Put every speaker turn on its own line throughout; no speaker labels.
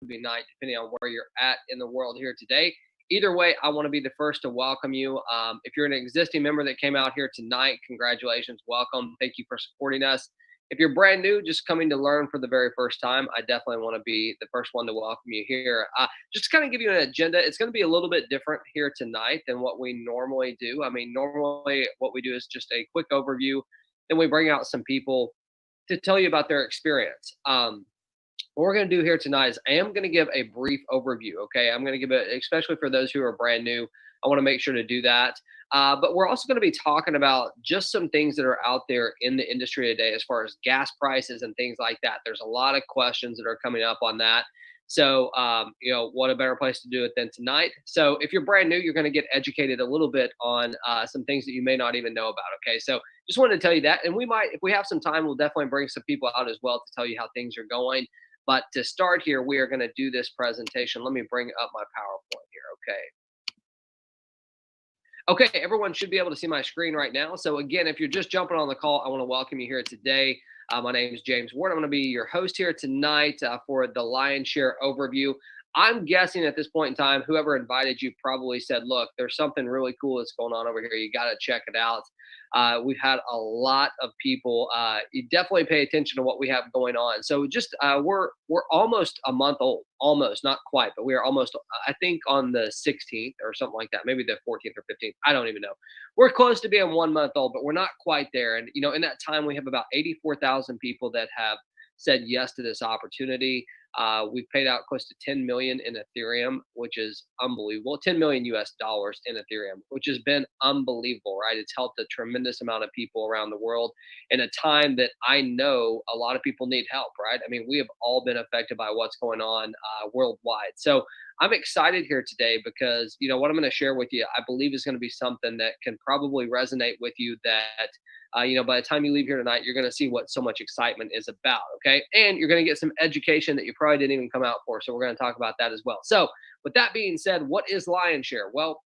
be night, depending on where you're at in the world here today. Either way, I want to be the first to welcome you. If you're an existing member that came out here tonight, congratulations, welcome. Thank you for supporting us. If you're brand new, just coming to learn for the very first time, I definitely want to be the first one to welcome you here. Just to kind of give you an agenda, it's going to be a little bit different here tonight than what we normally do. I mean, normally what we do is just a quick overview, then we bring out some people to tell you about their experience. What we're going to do here tonight is I am going to give a brief overview. Okay. I'm going to give it, especially for those who are brand new. I want to make sure to do that. But we're also going to be talking about just some things that are out there in the industry today as far as gas prices and things like that. There's a lot of questions that are coming up on that. So, what a better place to do it than tonight. So, if you're brand new, you're going to get educated a little bit on some things that you may not even know about. Okay. So, just wanted to tell you that. And we might, if we have some time, we'll definitely bring some people out as well to tell you how things are going. But to start here, we are going to do this presentation. Let me bring up my PowerPoint here. Okay. Okay, everyone should be able to see my screen right now. So again, if you're just jumping on the call, I want to welcome you here today. My name is James Ward. I'm going to be your host here tonight for the Lion's Share overview. I'm guessing at this point in time, whoever invited you probably said, look, there's something really cool that's going on over here. You got to check it out. We've had a lot of people. You definitely pay attention to what we have going on. So just we're almost a month old, almost not quite, but we are almost. I think on the 16th or something like that, maybe the 14th or 15th. I don't even know. We're close to being 1 month old, but we're not quite there. And in that time, we have about 84,000 people that have said yes to this opportunity. We've paid out close to 10 million in Ethereum, which is unbelievable. 10 million US dollars in Ethereum, which has been unbelievable, right? It's helped a tremendous amount of people around the world in a time that I know a lot of people need help, right? I mean, we have all been affected by what's going on worldwide. So I'm excited here today because, what I'm going to share with you, I believe is going to be something that can probably resonate with you that by the time you leave here tonight, you're going to see what so much excitement is about. Okay. And you're going to get some education that you probably didn't even come out for. So we're going to talk about that as well. So with that being said, what is Lionshare? Well,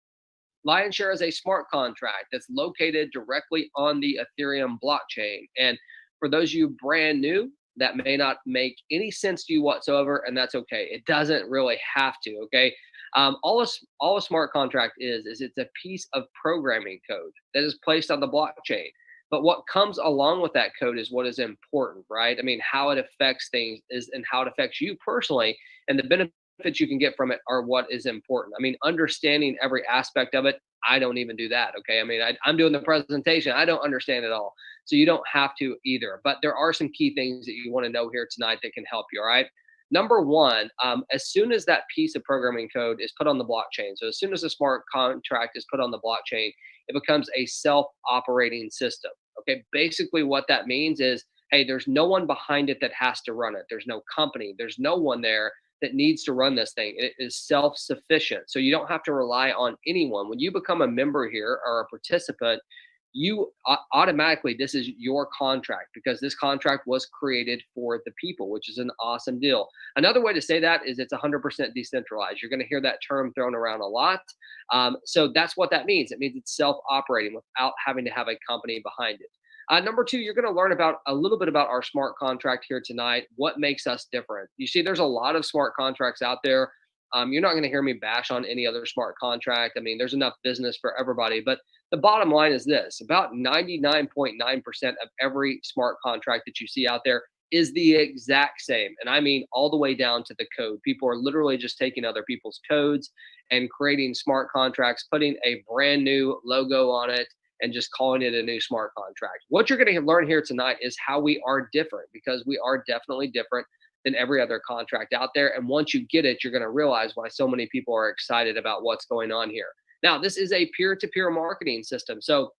Lionshare is a smart contract that's located directly on the Ethereum blockchain. And for those of you brand new, that may not make any sense to you whatsoever, and that's okay. It doesn't really have to. Okay. All a smart contract is it's a piece of programming code that is placed on the blockchain. But what comes along with that code is what is important, right? I mean, how it affects things is and how it affects you personally, and the benefits you can get from it are what is important. I mean, understanding every aspect of it, I don't even do that. Okay. I mean, I'm doing the presentation, I don't understand it all. So you don't have to either. But there are some key things that you want to know here tonight that can help you. All right. Number one, as soon as that piece of programming code is put on the blockchain, so as soon as a smart contract is put on the blockchain, it becomes a self operating system. Okay. Basically, what that means is, hey, there's no one behind it that has to run it. There's no company, there's no one there that needs to run this thing. It is self sufficient. So you don't have to rely on anyone. When you become a member here or a participant, you automatically, this is your contract because this contract was created for the people, which is an awesome deal. Another way to say that is it's 100% decentralized. You're going to hear that term thrown around a lot. So that's what that means. It means it's self-operating without having to have a company behind it. Number two, you're going to learn about a little bit about our smart contract here tonight. What makes us different? You see, there's a lot of smart contracts out there. You're not going to hear me bash on any other smart contract. I mean, there's enough business for everybody. But the bottom line is this: about 99.9% of every smart contract that you see out there is the exact same. And I mean, all the way down to the code. People are literally just taking other people's codes and creating smart contracts, putting a brand new logo on it, and just calling it a new smart contract. What you're going to learn here tonight is how we are different, because we are definitely different than every other contract out there. And once you get it, you're going to realize why so many people are excited about what's going on here. Now, this is a peer-to-peer marketing system. So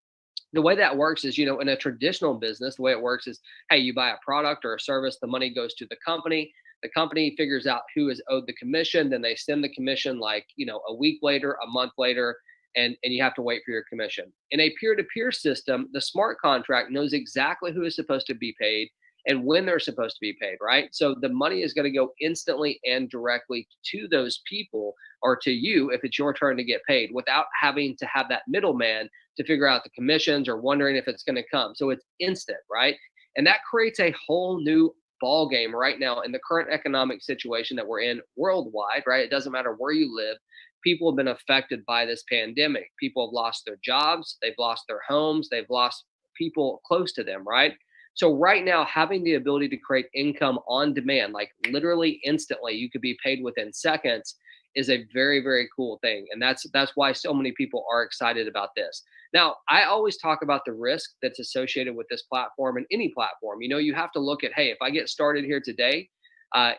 the way that works is, in a traditional business, the way it works is, hey, you buy a product or a service, the money goes to the company. The company figures out who is owed the commission. Then they send the commission like, a week later, a month later, and you have to wait for your commission. In a peer-to-peer system, the smart contract knows exactly who is supposed to be paid and when they're supposed to be paid, right? So the money is going to go instantly and directly to those people or to you if it's your turn to get paid without having to have that middleman to figure out the commissions or wondering if it's going to come. So it's instant, right? And that creates a whole new ball game right now in the current economic situation that we're in worldwide, right? It doesn't matter where you live. People have been affected by this pandemic. People have lost their jobs, they've lost their homes, they've lost people close to them, right? So right now, having the ability to create income on demand, like literally instantly, you could be paid within seconds, is a very, very cool thing. And that's why so many people are excited about this. Now, I always talk about the risk that's associated with this platform and any platform. You have to look at, hey, if I get started here today,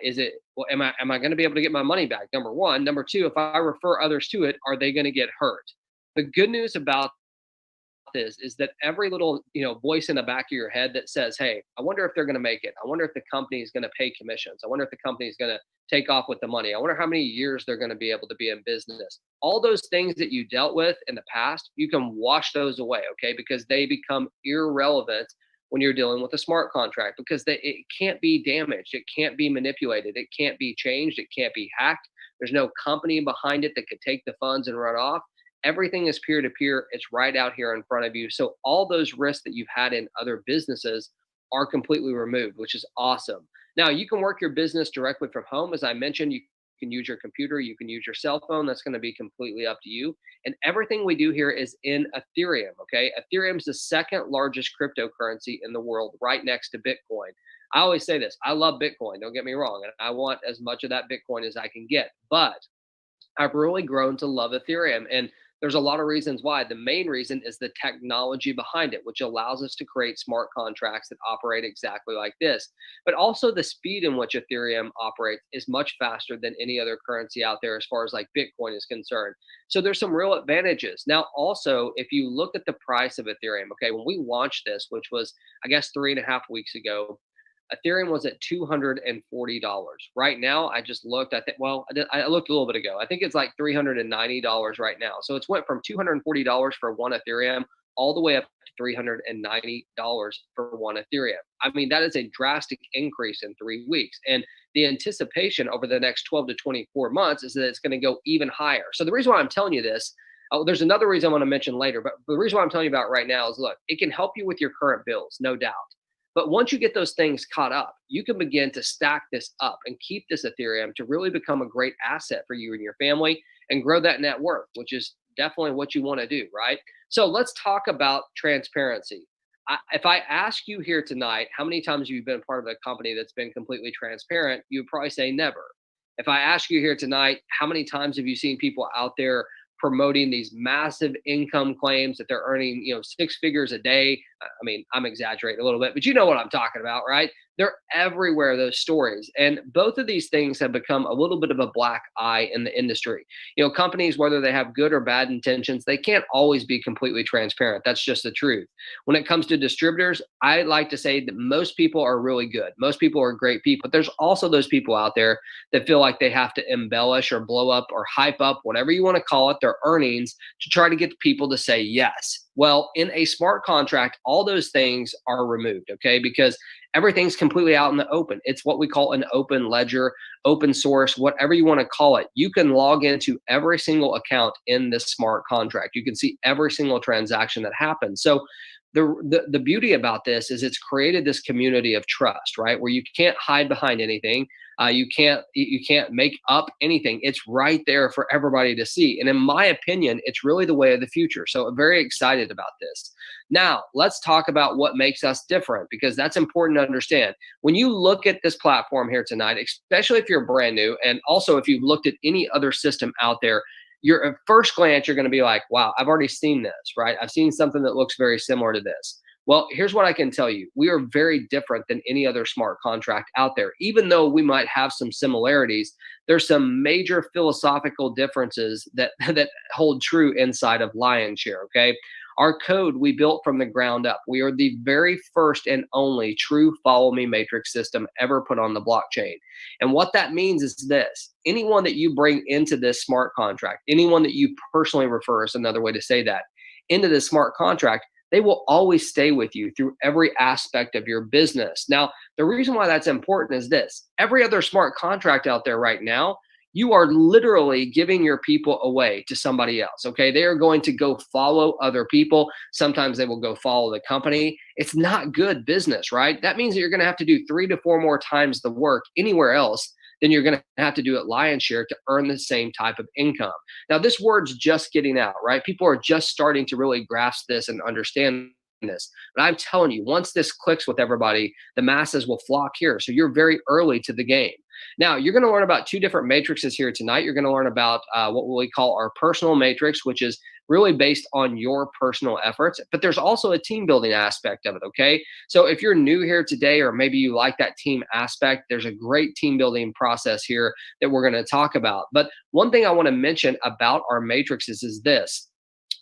is it well, am I going to be able to get my money back? Number one. Number two, if I refer others to it, are they going to get hurt? The good news about this is that every little voice in the back of your head that says, hey, I wonder if they're going to make it, I wonder if the company is going to pay commissions, I wonder if the company is going to take off with the money, I wonder how many years they're going to be able to be in business, all those things that you dealt with in the past, you can wash those away, okay, because they become irrelevant when you're dealing with a smart contract, because it can't be damaged, it can't be manipulated, it can't be changed, it can't be hacked. There's no company behind it that could take the funds and run off. Everything is peer to peer. It's right out here in front of you. So all those risks that you've had in other businesses are completely removed, which is awesome. Now you can work your business directly from home. As I mentioned, you can use your computer, you can use your cell phone. That's going to be completely up to you. And everything we do here is in Ethereum. Okay. Ethereum is the second largest cryptocurrency in the world, right next to Bitcoin. I always say this, I love Bitcoin. Don't get me wrong. And I want as much of that Bitcoin as I can get, but I've really grown to love Ethereum. And there's a lot of reasons why. The main reason is the technology behind it, which allows us to create smart contracts that operate exactly like this. But also the speed in which Ethereum operates is much faster than any other currency out there as far as like Bitcoin is concerned. So there's some real advantages. Now, also, if you look at the price of Ethereum, okay, when we launched this, which was, I guess, 3.5 weeks ago, Ethereum was at $240. Right now, I just looked. I looked a little bit ago. I think it's like $390 right now. So it's went from $240 for one Ethereum all the way up to $390 for one Ethereum. I mean, that is a drastic increase in 3 weeks. And the anticipation over the next 12 to 24 months is that it's going to go even higher. So the reason why I'm telling you this, there's another reason I want to mention later, but the reason why I'm telling you about right now is, look, it can help you with your current bills, no doubt. But once you get those things caught up, you can begin to stack this up and keep this Ethereum to really become a great asset for you and your family and grow that net worth, which is definitely what you want to do, right? So let's talk about transparency. If I ask you here tonight, how many times have you been part of a company that's been completely transparent? You would probably say never. If I ask you here tonight, how many times have you seen people out there promoting these massive income claims that they're earning, 6 figures a day? I mean, I'm exaggerating a little bit, but you know what I'm talking about, right? They're everywhere, those stories. And both of these things have become a little bit of a black eye in the industry. Companies, whether they have good or bad intentions, they can't always be completely transparent. That's just the truth. When it comes to distributors, I like to say that most people are really good. Most people are great people. But there's also those people out there that feel like they have to embellish or blow up or hype up, whatever you want to call it, their earnings to try to get people to say yes. Well, in a smart contract, all those things are removed, okay? Because everything's completely out in the open. It's what we call an open ledger, open source, whatever you want to call it. You can log into every single account in this smart contract. You can see every single transaction that happens. So the beauty about this is it's created this community of trust, right? Where you can't hide behind anything. You can't make up anything. It's right there for everybody to see. And in my opinion, it's really the way of the future. So I'm very excited about this. Now, let's talk about what makes us different, because that's important to understand. When you look at this platform here tonight, especially if you're brand new, and also if you've looked at any other system out there, you're at first glance, you're going to be like, wow, I've already seen this, right? I've seen something that looks very similar to this. Well, here's what I can tell you. We are very different than any other smart contract out there. Even though we might have some similarities, there's some major philosophical differences that hold true inside of Lionshare, okay? Our code we built from the ground up. We are the very first and only true follow me matrix system ever put on the blockchain. And what that means is this: anyone that you bring into this smart contract, anyone that you personally refer, is another way to say that, into this smart contract, they will always stay with you through every aspect of your business. Now, the reason why that's important is this: every other smart contract out there right now, you are literally giving your people away to somebody else. Okay. They are going to go follow other people. Sometimes they will go follow the company. It's not good business, right? That means that you're going to have to do 3 to 4 more times the work anywhere else than you're going to have to do at Lionshare to earn the same type of income. Now, this word's just getting out, right? People are just starting to really grasp this and understand this. But I'm telling you, once this clicks with everybody, the masses will flock here. So you're very early to the game. Now, you're going to learn about two different matrices here tonight. You're going to learn about what we call our personal matrix, which is really based on your personal efforts. But there's also a team building aspect of it, okay? So if you're new here today, or maybe you like that team aspect, there's a great team building process here that we're going to talk about. But one thing I want to mention about our matrices is this.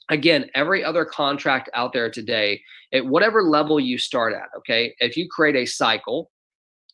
Again, every other contract out there today, at whatever level you start at, okay, if you create a cycle,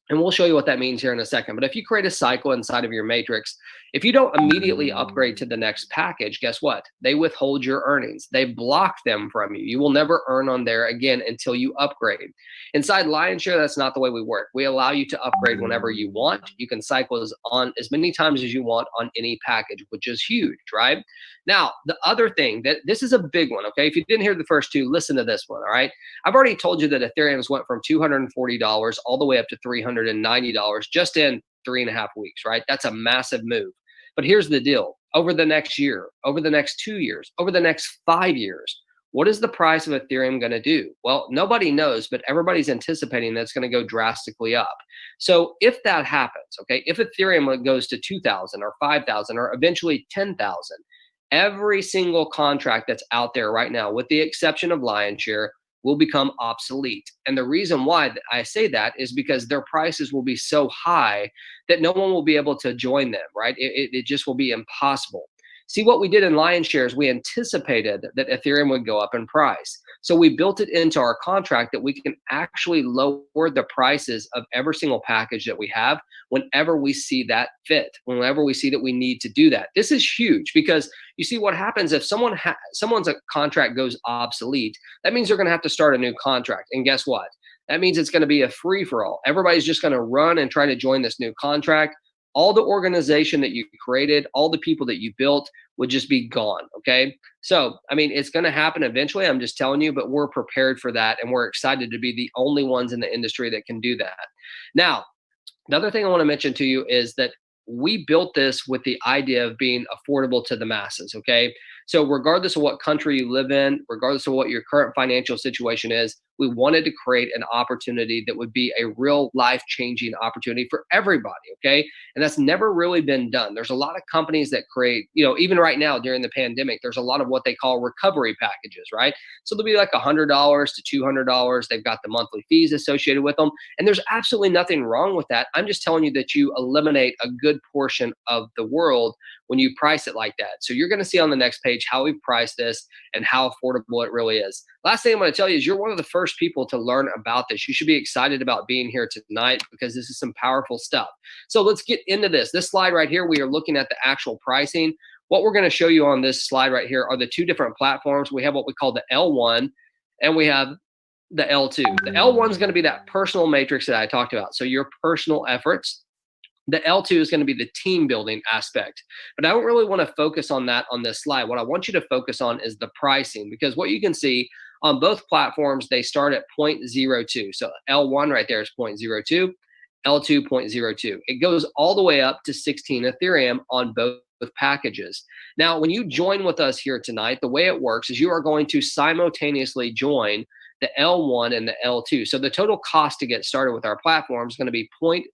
and we'll show you what that means here in a second. But if you create a cycle inside of your matrix, if you don't immediately upgrade to the next package, guess what? They withhold your earnings. They block them from you. You will never earn on there again until you upgrade. Inside Lionshare, that's not the way we work. We allow you to upgrade whenever you want. You can cycle on as many times as you want on any package, which is huge, right? Now, the other thing that this is a big one, okay? If you didn't hear the first two, listen to this one, all right? I've already told you that Ethereum's went from $240 all the way up to $390 just in 3.5 weeks, right? That's a massive move. But here's the deal. Over the next year, over the next 2 years, over the next 5 years, what is the price of Ethereum going to do? Well, nobody knows, but everybody's anticipating that it's going to go drastically up. So if that happens, okay, if Ethereum goes to 2,000 or 5,000 or eventually 10,000, every single contract that's out there right now, with the exception of Lionshare, will become obsolete. And the reason why I say that is because their prices will be so high that no one will be able to join them, right? It just will be impossible. See, what we did in Lionshare is we anticipated that Ethereum would go up in price. So we built it into our contract that we can actually lower the prices of every single package that we have whenever we see that fit, whenever we see that we need to do that. This is huge because you see what happens if someone's contract goes obsolete, that means they're going to have to start a new contract. And guess what? That means it's going to be a free-for-all. Everybody's just going to run and try to join this new contract. All the organization that you created, all the people that you built would just be gone, okay? So, I mean, it's going to happen eventually, I'm just telling you, but we're prepared for that, and we're excited to be the only ones in the industry that can do that. Now, another thing I want to mention to you is that we built this with the idea of being affordable to the masses, okay? So regardless of what country you live in, regardless of what your current financial situation is, we wanted to create an opportunity that would be a real life-changing opportunity for everybody, okay? And that's never really been done. There's a lot of companies that create, even right now during the pandemic, there's a lot of what they call recovery packages, right? So there'll be like $100 to $200. They've got the monthly fees associated with them. And there's absolutely nothing wrong with that. I'm just telling you that you eliminate a good portion of the world when you price it like that. So you're going to see on the next page how we've priced this and how affordable it really is. Last thing I'm going to tell you is you're one of the first people to learn about this. You should be excited about being here tonight because this is some powerful stuff. So let's get into this. This slide right here, we are looking at the actual pricing. What we're going to show you on this slide right here are the two different platforms. We have what we call the L1 and we have the L2. The L1 is going to be that personal matrix that I talked about. So your personal efforts. The L2 is going to be the team building aspect, but I don't really want to focus on that on this slide. What I want you to focus on is the pricing, because what you can see on both platforms, they start at 0.02. So L1 right there is 0.02, L2 0.02. It goes all the way up to 16 Ethereum on both packages. Now, when you join with us here tonight, the way it works is you are going to simultaneously join the L1 and the L2. So the total cost to get started with our platform is going to be 0.04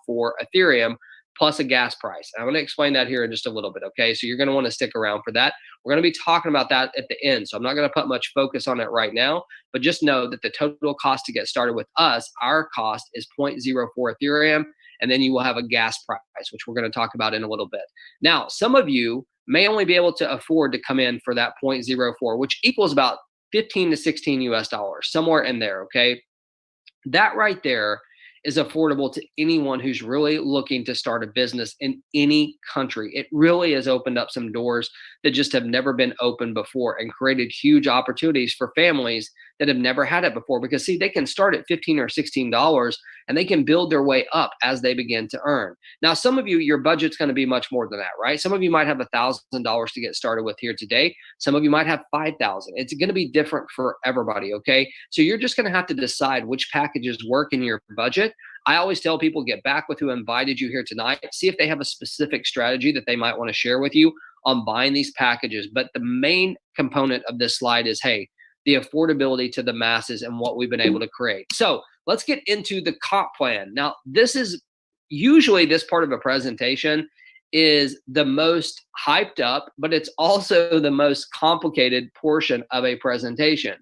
Ethereum plus a gas price. I'm going to explain that here in just a little bit, okay? So you're going to want to stick around for that. We're going to be talking about that at the end, so I'm not going to put much focus on it right now, but just know that the total cost to get started with us, our cost is 0.04 Ethereum, and then you will have a gas price, which we're going to talk about in a little bit. Now, some of you may only be able to afford to come in for that 0.04, which equals about 15 to 16 US dollars, somewhere in there, okay? That right there is affordable to anyone who's really looking to start a business in any country. It really has opened up some doors that just have never been opened before and created huge opportunities for families that have never had it before, because see, they can start at $15 or $16 and they can build their way up as they begin to earn. Now, some of you, your budget's going to be much more than that, right? Some of you might have $1,000 to get started with here today. Some of you might have 5,000. It's going to be different for everybody. Okay. So you're just going to have to decide which packages work in your budget. I always tell people, get back with who invited you here tonight. See if they have a specific strategy that they might want to share with you on buying these packages. But the main component of this slide is, hey, the affordability to the masses and what we've been able to create. So let's get into the comp plan. Now, this is usually, this part of a presentation is the most hyped up, but it's also the most complicated portion of a presentation.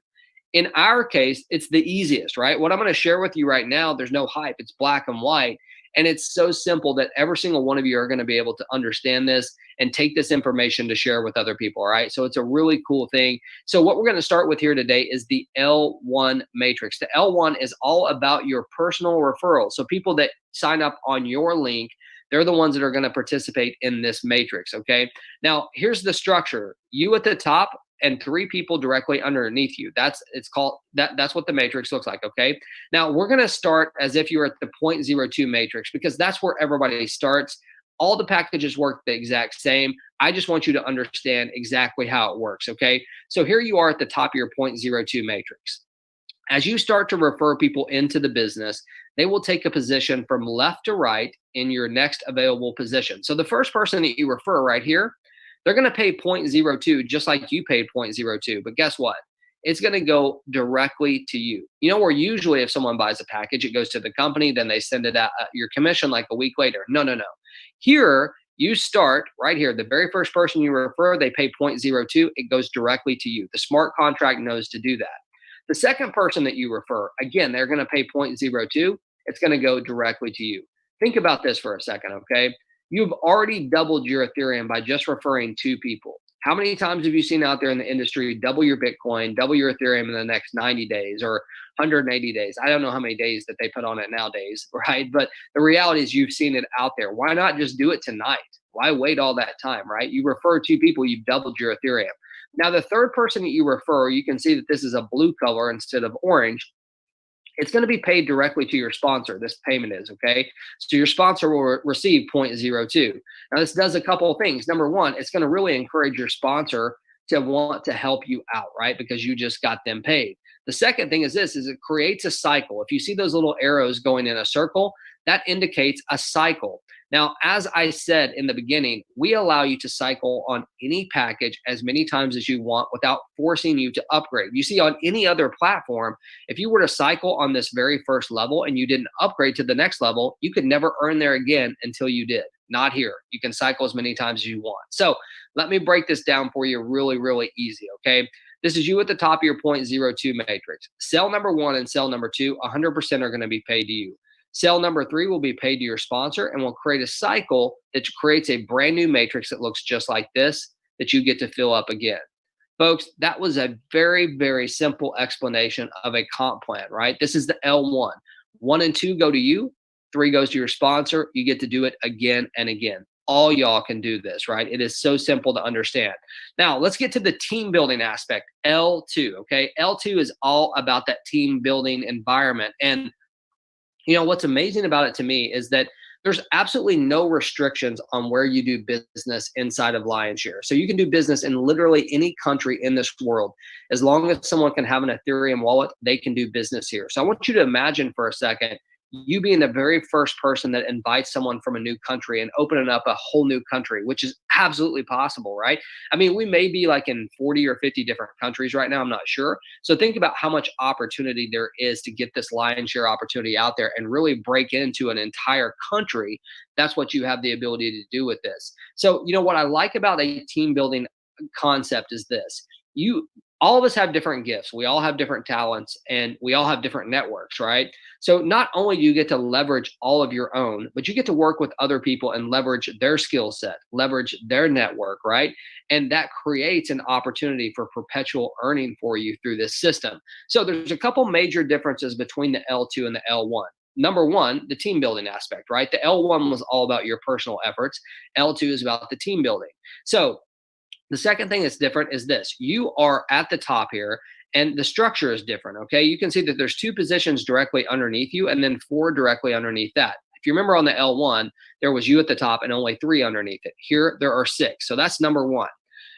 In our case, it's the easiest, right? What I'm going to share with you right now, there's no hype. It's black and white. And it's so simple that every single one of you are going to be able to understand this and take this information to share with other people, all right? So it's a really cool thing. So what we're going to start with here today is the L1 matrix. The L1 is all about your personal referrals. So people that sign up on your link, they're the ones that are going to participate in this matrix, okay? Now, here's the structure. You at the top and 3 people directly underneath you. That's what the matrix looks like, okay? Now, we're going to start as if you're at the 0.02 matrix, because that's where everybody starts. All the packages work the exact same. I just want you to understand exactly how it works, okay? So here you are at the top of your 0.02 matrix. As you start to refer people into the business, they will take a position from left to right in your next available position. So the first person that you refer right here, they're going to pay 0.02 just like you paid 0.02. But guess what? It's going to go directly to you. You know, where usually if someone buys a package, it goes to the company, then they send it out your commission like a week later. No. Here, you start right here. The very first person you refer, they pay 0.02. It goes directly to you. The smart contract knows to do that. The second person that you refer, again, they're going to pay 0.02. It's going to go directly to you. Think about this for a second, okay? You've already doubled your Ethereum by just referring 2 people. How many times have you seen out there in the industry double your Bitcoin, double your Ethereum in the next 90 days or 180 days? I don't know how many days that they put on it nowadays, right? But the reality is you've seen it out there. Why not just do it tonight? Why wait all that time, right? You refer 2 people, you've doubled your Ethereum. Now, the third person that you refer, you can see that this is a blue color instead of orange. It's going to be paid directly to your sponsor. This payment is, okay? So your sponsor will receive 0.02. Now, this does a couple of things. Number one, it's going to really encourage your sponsor to want to help you out, right? Because you just got them paid. The second thing is this, is it creates a cycle. If you see those little arrows going in a circle, that indicates a cycle. Now, as I said in the beginning, we allow you to cycle on any package as many times as you want without forcing you to upgrade. You see, on any other platform, if you were to cycle on this very first level and you didn't upgrade to the next level, you could never earn there again until you did. Not here. You can cycle as many times as you want. So let me break this down for you really, really easy, okay? This is you at the top of your 0.02 matrix. Cell number 1 and cell number 2, 100% are going to be paid to you. Cell number 3 will be paid to your sponsor and will create a cycle that creates a brand new matrix that looks just like this that you get to fill up again. Folks, that was a very, very simple explanation of a comp plan, right? This is the L1. 1 and 2 go to you. 3 goes to your sponsor. You get to do it again and again. All y'all can do this, right? It is so simple to understand. Now, let's get to the team building aspect, L2, okay? L2 is all about that team building environment. And you know, what's amazing about it to me is that there's absolutely no restrictions on where you do business inside of Lionshare. So you can do business in literally any country in this world. As long as someone can have an Ethereum wallet, they can do business here. So I want you to imagine for a second, you being the very first person that invites someone from a new country and opening up a whole new country, which is absolutely possible, right? I mean, we may be like in 40 or 50 different countries right now. I'm not sure. So think about how much opportunity there is to get this lion share opportunity out there and really break into an entire country. That's what you have the ability to do with this. So, you know, what I like about a team building concept is this. All of us have different gifts. We all have different talents and we all have different networks, right? So not only do you get to leverage all of your own, but you get to work with other people and leverage their skill set, leverage their network, right? And that creates an opportunity for perpetual earning for you through this system. So there's a couple major differences between the L2 and the L1. Number one, the team building aspect, right? The L1 was all about your personal efforts. L2 is about the team building. So the second thing that's different is this. You are at the top here, And the structure is different, okay? You can see that there's 2 positions directly underneath you and then 4 directly underneath that. If you remember on the L1, there was you at the top and only 3 underneath it. Here, there are 6. So that's number 1.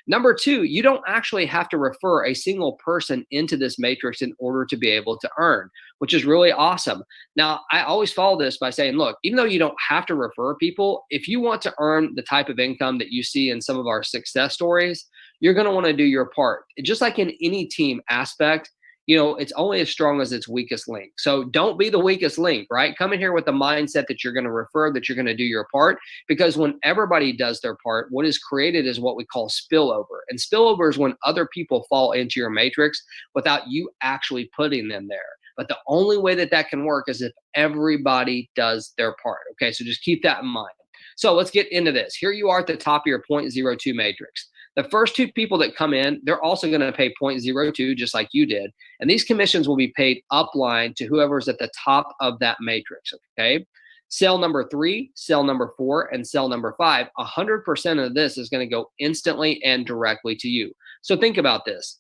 Number 2, you don't actually have to refer a single person into this matrix in order to be able to earn, which is really awesome. Now, I always follow this by saying, look, even though you don't have to refer people, if you want to earn the type of income that you see in some of our success stories, you're going to want to do your part. Just like in any team aspect, it's only as strong as its weakest link. So don't be the weakest link, right? Come in here with the mindset that you're going to refer, that you're going to do your part, because when everybody does their part, what is created is what we call spillover. And spillover is when other people fall into your matrix without you actually putting them there. But the only way that that can work is if everybody does their part. Okay, so just keep that in mind. So let's get into this. Here you are at the top of your 0.02 matrix. The first 2 people that come in, they're also going to pay 0.02 just like you did. And these commissions will be paid upline to whoever's at the top of that matrix, okay? Cell number 3, cell number 4, and cell number 5, 100% of this is going to go instantly and directly to you. So think about this.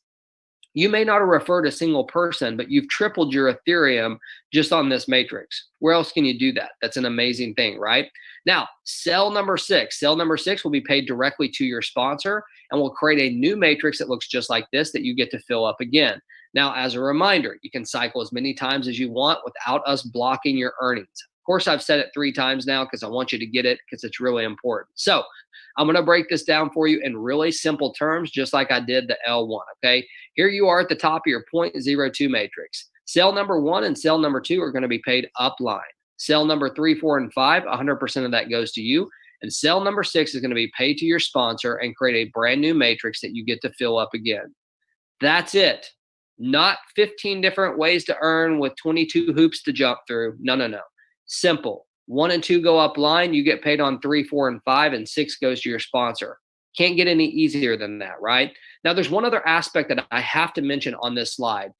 You may not have referred a single person, but you've tripled your Ethereum just on this matrix. Where else can you do that? That's an amazing thing, right? Now, cell number 6 will be paid directly to your sponsor and will create a new matrix that looks just like this that you get to fill up again. Now, as a reminder, you can cycle as many times as you want without us blocking your earnings. Of course, I've said it 3 times now because I want you to get it because it's really important. So I'm going to break this down for you in really simple terms, just like I did the L1, okay? Here you are at the top of your 0.02 matrix. Cell number 1 and cell number 2 are going to be paid upline. Cell number 3, 4, and 5, 100% of that goes to you. And cell number 6 is going to be paid to your sponsor and create a brand new matrix that you get to fill up again. That's it. Not 15 different ways to earn with 22 hoops to jump through. No. Simple. 1 and 2 go upline. You get paid on 3, 4, and 5, and 6 goes to your sponsor. Can't get any easier than that, right? Now, there's one other aspect that I have to mention on this slide.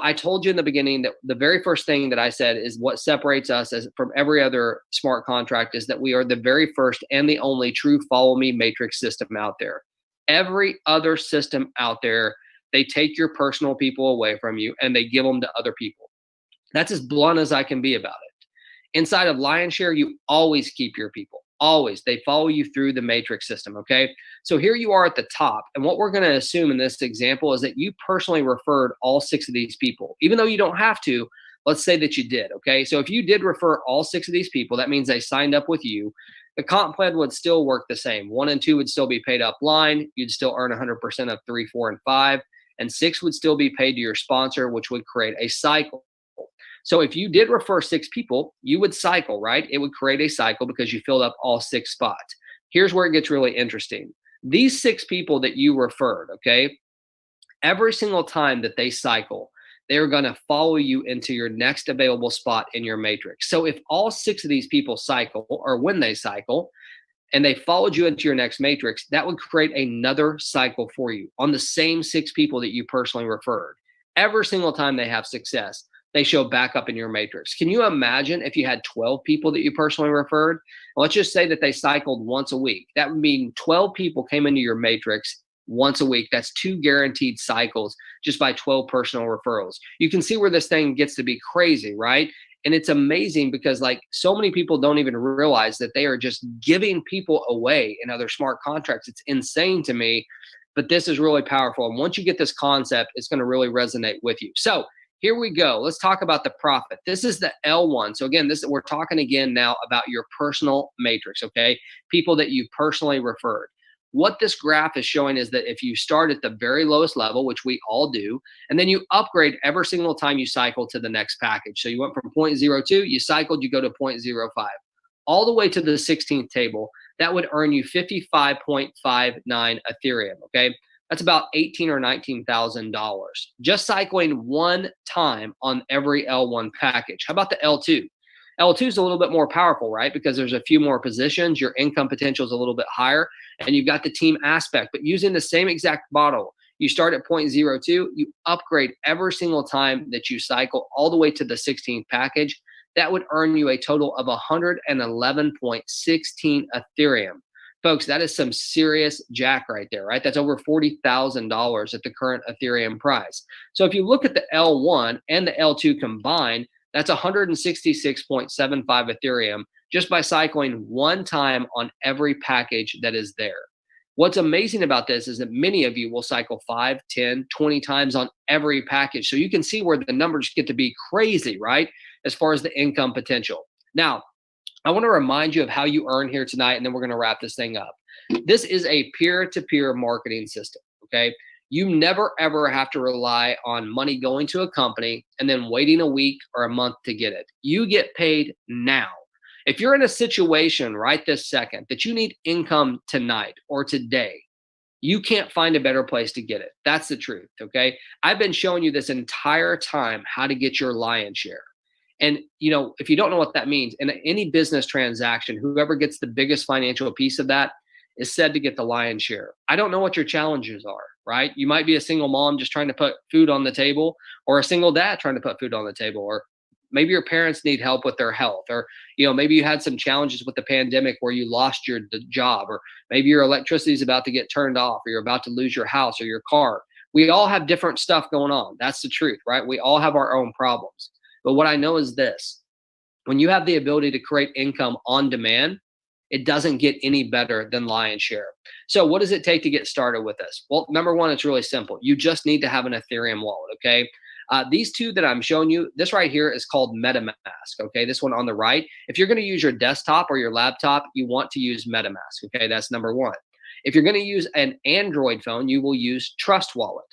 I told you in the beginning that the very first thing that I said is what separates us from every other smart contract is that we are the very first and the only true follow me matrix system out there. Every other system out there, they take your personal people away from you and they give them to other people. That's as blunt as I can be about it. Inside of Lionshare, you always keep your people. Always. They follow you through the matrix system, okay? So here you are at the top, and what we're going to assume in this example is that you personally referred all 6 of these people. Even though you don't have to, let's say that you did, okay? So if you did refer all 6 of these people, that means they signed up with you. The comp plan would still work the same. 1 and 2 would still be paid upline. You'd still earn 100% of 3, 4, and 5. And 6 would still be paid to your sponsor, which would create a cycle. So if you did refer 6 people, you would cycle, right? It would create a cycle because you filled up all 6 spots. Here's where it gets really interesting. These 6 people that you referred, okay, every single time that they cycle, they're going to follow you into your next available spot in your matrix. So if all 6 of these people cycle, or when they cycle, and they followed you into your next matrix, that would create another cycle for you on the same 6 people that you personally referred. Every single time they have success, they show back up in your matrix. Can you imagine if you had 12 people that you personally referred? Let's just say that they cycled once a week. That would mean 12 people came into your matrix once a week. That's 2 guaranteed cycles just by 12 personal referrals. You can see where this thing gets to be crazy, right? And it's amazing because so many people don't even realize that they are just giving people away in other smart contracts. It's insane to me, but this is really powerful. And once you get this concept, it's going to really resonate with you. So here we go. Let's talk about the profit. This is the L1. So again, we're talking again now about your personal matrix, okay? People that you personally referred. What this graph is showing is that if you start at the very lowest level, which we all do, and then you upgrade every single time you cycle to the next package. So you went from 0.02, you cycled, you go to 0.05, all the way to the 16th table, that would earn you 55.59 Ethereum, okay? That's about $18,000 or $19,000 just cycling one time on every L1 package. How about the L2? L2 is a little bit more powerful, right? Because there's a few more positions, your income potential is a little bit higher, and you've got the team aspect. But using the same exact model, you start at 0.02, you upgrade every single time that you cycle all the way to the 16th package. That would earn you a total of 111.16 Ethereum. Folks, that is some serious jack right there, right? That's over $40,000 at the current Ethereum price. So if you look at the L1 and the L2 combined, that's 166.75 Ethereum just by cycling one time on every package that is there. What's amazing about this is that many of you will cycle 5, 10, 20 times on every package. So you can see where the numbers get to be crazy, right? As far as the income potential. Now, I want to remind you of how you earn here tonight, and then we're going to wrap this thing up. This is a peer-to-peer marketing system, okay? You never ever have to rely on money going to a company and then waiting a week or a month to get it. You get paid now. If you're in a situation right this second that you need income tonight or today, you can't find a better place to get it. That's the truth, okay? I've been showing you this entire time how to get your lion's share. And if you don't know what that means, in any business transaction, whoever gets the biggest financial piece of that is said to get the lion's share. I don't know what your challenges are, right? You might be a single mom just trying to put food on the table, or a single dad trying to put food on the table, or maybe your parents need help with their health, or maybe you had some challenges with the pandemic where you lost your job, or maybe your electricity is about to get turned off, or you're about to lose your house or your car. We all have different stuff going on. That's the truth, right? We all have our own problems. But what I know is this: when you have the ability to create income on demand, it doesn't get any better than lion's share. So what does it take to get started with this? Well, number one, it's really simple. You just need to have an Ethereum wallet, okay? These two that I'm showing you, this right here is called MetaMask, okay? This one on the right. If you're going to use your desktop or your laptop, you want to use MetaMask, okay? That's number one. If you're going to use an Android phone, you will use Trust Wallet.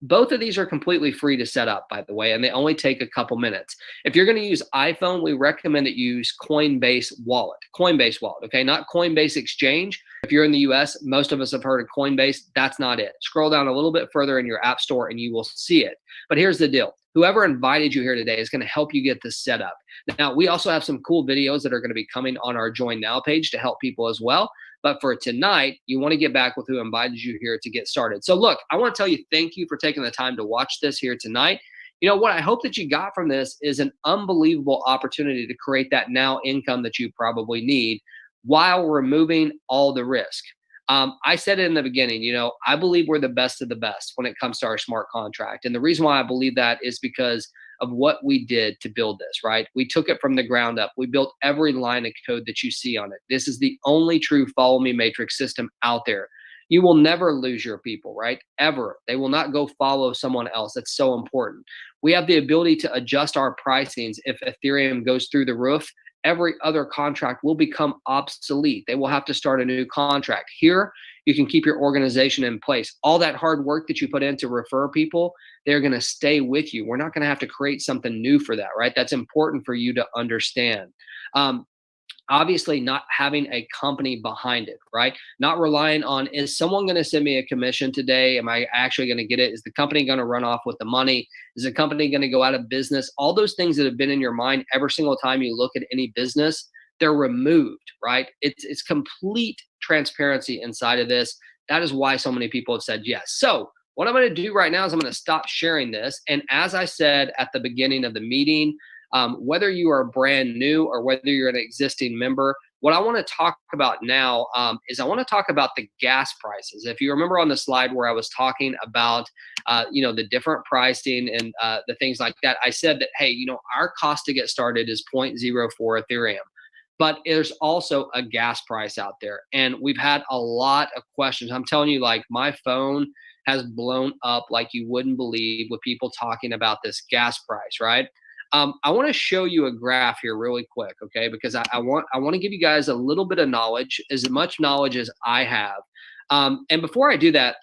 Both of these are completely free to set up, by the way, and they only take a couple minutes. If you're going to use iPhone, we recommend that you use Coinbase Wallet. Coinbase Wallet, okay? Not Coinbase Exchange. If you're in the US, most of us have heard of Coinbase. That's not it. Scroll down a little bit further in your app store and you will see it. But here's the deal. Whoever invited you here today is going to help you get this set up. Now, we also have some cool videos that are going to be coming on our Join Now page to help people as well. But for tonight, you want to get back with who invited you here to get started. So look, I want to tell you thank you for taking the time to watch this here tonight. What I hope that you got from this is an unbelievable opportunity to create that now income that you probably need while removing all the risk. I said it in the beginning, I believe we're the best of the best when it comes to our smart contract. And the reason why I believe that is because of what we did to build this, right? We took it from the ground up. We built every line of code that you see on it. This is the only true follow me matrix system out there. You will never lose your people, right? Ever. They will not go follow someone else. That's so important. We have the ability to adjust our pricings if Ethereum goes through the roof. Every other contract will become obsolete. They will have to start a new contract. Here, you can keep your organization in place. All that hard work that you put in to refer people, they're going to stay with you. We're not going to have to create something new for that, right? That's important for you to understand. Obviously, not having a company behind it, right? Not relying on, is someone going to send me a commission today? Am I actually going to get it? Is the company going to run off with the money? Is the company going to go out of business? All those things that have been in your mind every single time you look at any business, they're removed, right? It's complete transparency inside of this. That is why so many people have said yes. So what I'm going to do right now is I'm going to stop sharing this. And as I said at the beginning of the meeting, whether you are brand new or whether you're an existing member, what I want to talk about now is I want to talk about the gas prices. If you remember on the slide where I was talking about, the different pricing and the things like that, I said that, hey, our cost to get started is 0.04 Ethereum. But there's also a gas price out there. And we've had a lot of questions. I'm telling you, like, my phone has blown up like you wouldn't believe with people talking about this gas price, right? I want to show you a graph here really quick, okay? Because I want to give you guys a little bit of knowledge, as much knowledge as I have. And before I do that,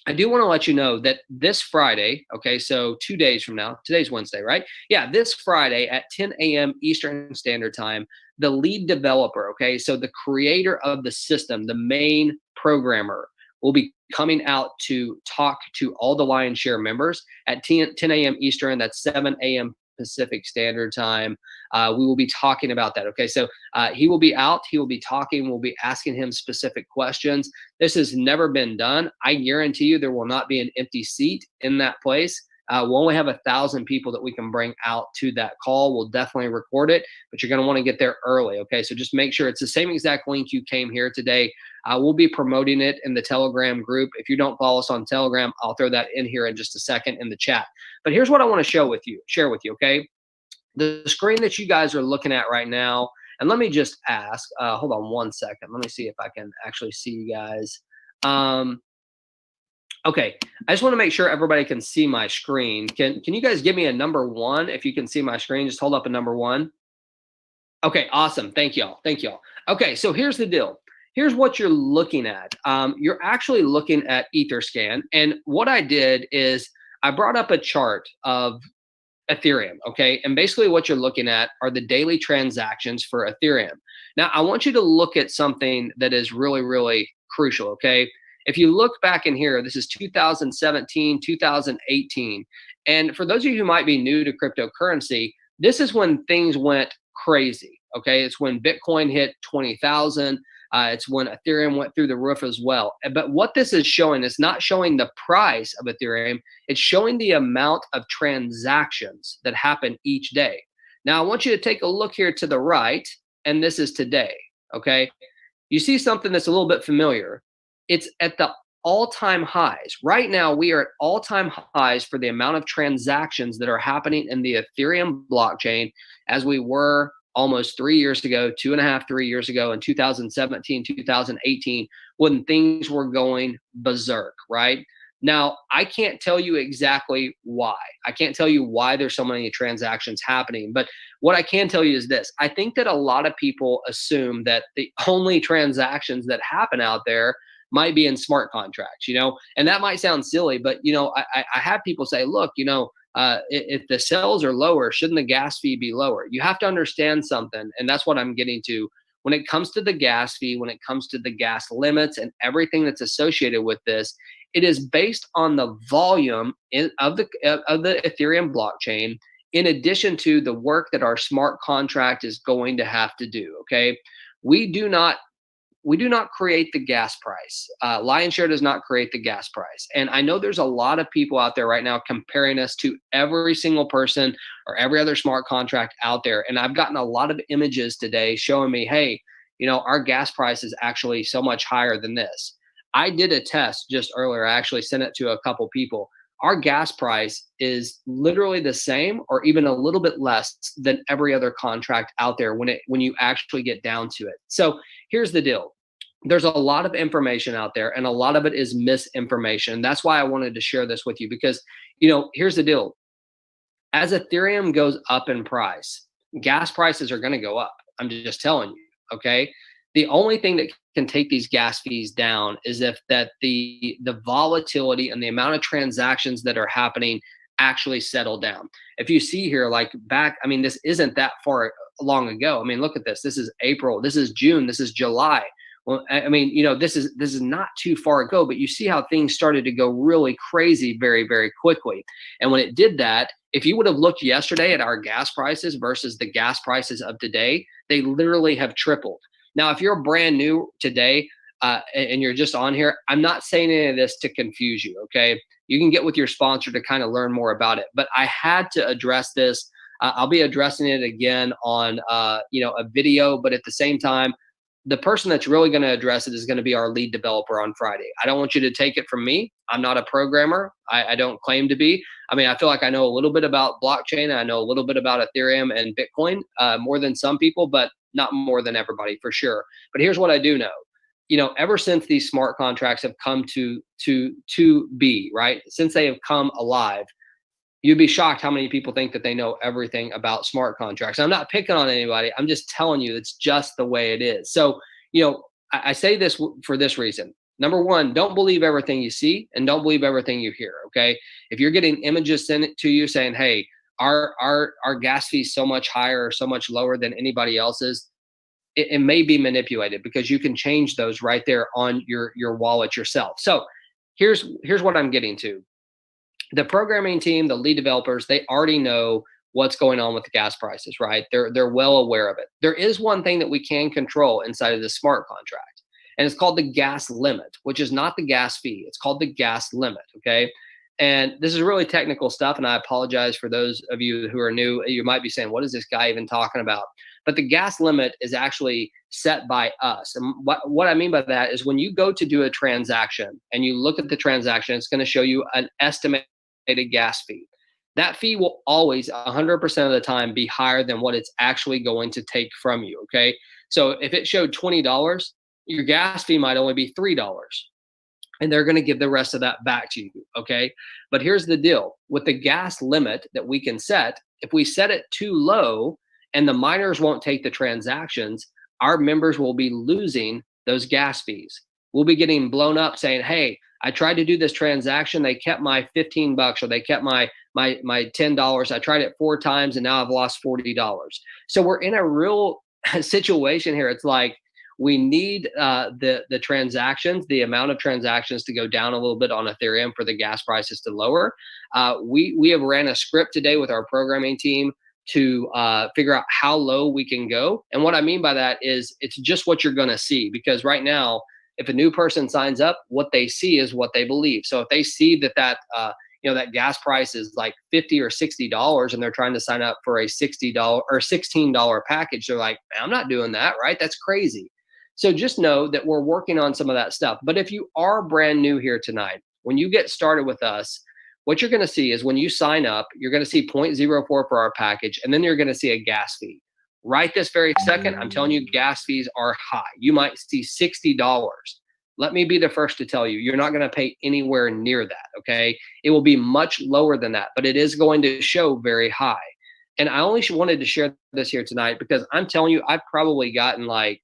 I do want to let you know that this Friday, okay, so 2 days from now, today's Wednesday, right? Yeah, this Friday at 10 a.m. Eastern Standard Time, the lead developer, okay, so the creator of the system, the main programmer, will be coming out to talk to all the Lion's Share members at 10 a.m. Eastern. That's 7 a.m. Pacific Standard Time. We will be talking about that. Okay, so he will be out. He will be talking. We'll be asking him specific questions. This has never been done. I guarantee you there will not be an empty seat in that place. We only have 1,000 people that we can bring out to that call. We'll definitely record it, but you're going to want to get there early. Okay. So just make sure it's the same exact link you came here today. We'll be promoting it in the Telegram group. If you don't follow us on Telegram, I'll throw that in here in just a second in the chat. But here's what I want to share with you. Okay. The screen that you guys are looking at right now, and let me just ask, hold on one second. Let me see if I can actually see you guys. Okay, I just want to make sure everybody can see my screen. Can you guys give me a number 1 if you can see my screen? Just hold up a number 1. Okay, awesome. Thank y'all. Okay, so here's the deal. Here's what you're looking at. You're actually looking at Etherscan, and what I did is I brought up a chart of Ethereum, okay? And basically what you're looking at are the daily transactions for Ethereum. Now, I want you to look at something that is really, really crucial, okay? If you look back in here, this is 2017, 2018. And for those of you who might be new to cryptocurrency, this is when things went crazy, okay? It's when Bitcoin hit 20,000. It's when Ethereum went through the roof as well. But what this is showing is not showing the price of Ethereum. It's showing the amount of transactions that happen each day. Now, I want you to take a look here to the right, and this is today, okay? You see something that's a little bit familiar. It's at the all-time highs. Right now, we are at all-time highs for the amount of transactions that are happening in the Ethereum blockchain as we were almost 3 years ago, 2.5, 3 years ago in 2017, 2018, when things were going berserk, right? Now, I can't tell you exactly why. I can't tell you why there's so many transactions happening, but what I can tell you is this. I think that a lot of people assume that the only transactions that happen out there might be in smart contracts, and that might sound silly, but, I have people say, look, if the sales are lower, shouldn't the gas fee be lower? You have to understand something, and that's what I'm getting to. When it comes to the gas fee, when it comes to the gas limits and everything that's associated with this, it is based on the volume of the Ethereum blockchain, in addition to the work that our smart contract is going to have to do. Okay, we do not create the gas price. LionShare does not create the gas price. And I know there's a lot of people out there right now comparing us to every single person or every other smart contract out there. And I've gotten a lot of images today showing me, hey, our gas price is actually so much higher than this. I did a test just earlier. I actually sent it to a couple people. Our gas price is literally the same or even a little bit less than every other contract out there when you actually get down to it. So here's the deal. There's a lot of information out there, and a lot of it is misinformation. That's why I wanted to share this with you because, here's the deal. As Ethereum goes up in price, gas prices are going to go up. I'm just telling you, okay? The only thing that can take these gas fees down is if the volatility and the amount of transactions that are happening actually settle down. If you see here, like back, this isn't that far long ago. Look at this. This is April. This is June. This is July. Well, this is not too far ago, but you see how things started to go really crazy very, very quickly. And when it did that, if you would have looked yesterday at our gas prices versus the gas prices of today, they literally have tripled. Now, if you're brand new today and you're just on here, I'm not saying any of this to confuse you, okay? You can get with your sponsor to kind of learn more about it. But I had to address this. I'll be addressing it again on a video, but at the same time, the person that's really going to address it is going to be our lead developer on Friday. I don't want you to take it from me. I'm not a programmer. I don't claim to be. I feel like I know a little bit about blockchain. I know a little bit about Ethereum and Bitcoin, more than some people, but not more than everybody for sure. But here's what I do know. Ever since these smart contracts have come to be, right? Since they have come alive, you'd be shocked how many people think that they know everything about smart contracts. I'm not picking on anybody. I'm just telling you it's just the way it is. So, I say this for this reason. Number one, don't believe everything you see and don't believe everything you hear, okay? If you're getting images sent to you saying, hey, our gas fee is so much higher or so much lower than anybody else's, it may be manipulated because you can change those right there on your wallet yourself. So here's what I'm getting to. The programming team, the lead developers, they already know what's going on with the gas prices, right? They're well aware of it. There is one thing that we can control inside of the smart contract, and it's called the gas limit, which is not the gas fee. It's called the gas limit, okay? And this is really technical stuff, and I apologize for those of you who are new. You might be saying, what is this guy even talking about? But the gas limit is actually set by us. And what I mean by that is when you go to do a transaction and you look at the transaction, it's going to show you an estimated gas fee. That fee will always 100% of the time be higher than what it's actually going to take from you, okay? So if it showed $20, your gas fee might only be $3, and they're going to give the rest of that back to you, okay? But here's the deal. With the gas limit that we can set, if we set it too low and the miners won't take the transactions, our members will be losing those gas fees. We'll be getting blown up saying, hey, I tried to do this transaction. They kept my $15 or they kept my $10. I tried it 4 times and now I've lost $40. So we're in a real situation here. It's like we need the transactions, the amount of transactions to go down a little bit on Ethereum for the gas prices to lower. We have ran a script today with our programming team to figure out how low we can go. And what I mean by that is it's just what you're going to see, because right now, if a new person signs up, what they see is what they believe. So if they see that that gas price is like $50 or $60 and they're trying to sign up for a $60 or $16 package, they're like, I'm not doing that, right? That's crazy. So just know that we're working on some of that stuff. But if you are brand new here tonight, when you get started with us, what you're going to see is when you sign up, you're going to see 0.04 for our package, and then you're going to see a gas fee. Right this very second, I'm telling you, gas fees are high. You might see $60. Let me be the first to tell you, you're not going to pay anywhere near that, okay? It will be much lower than that, but it is going to show very high. And I only wanted to share this here tonight because I'm telling you, I've probably gotten like,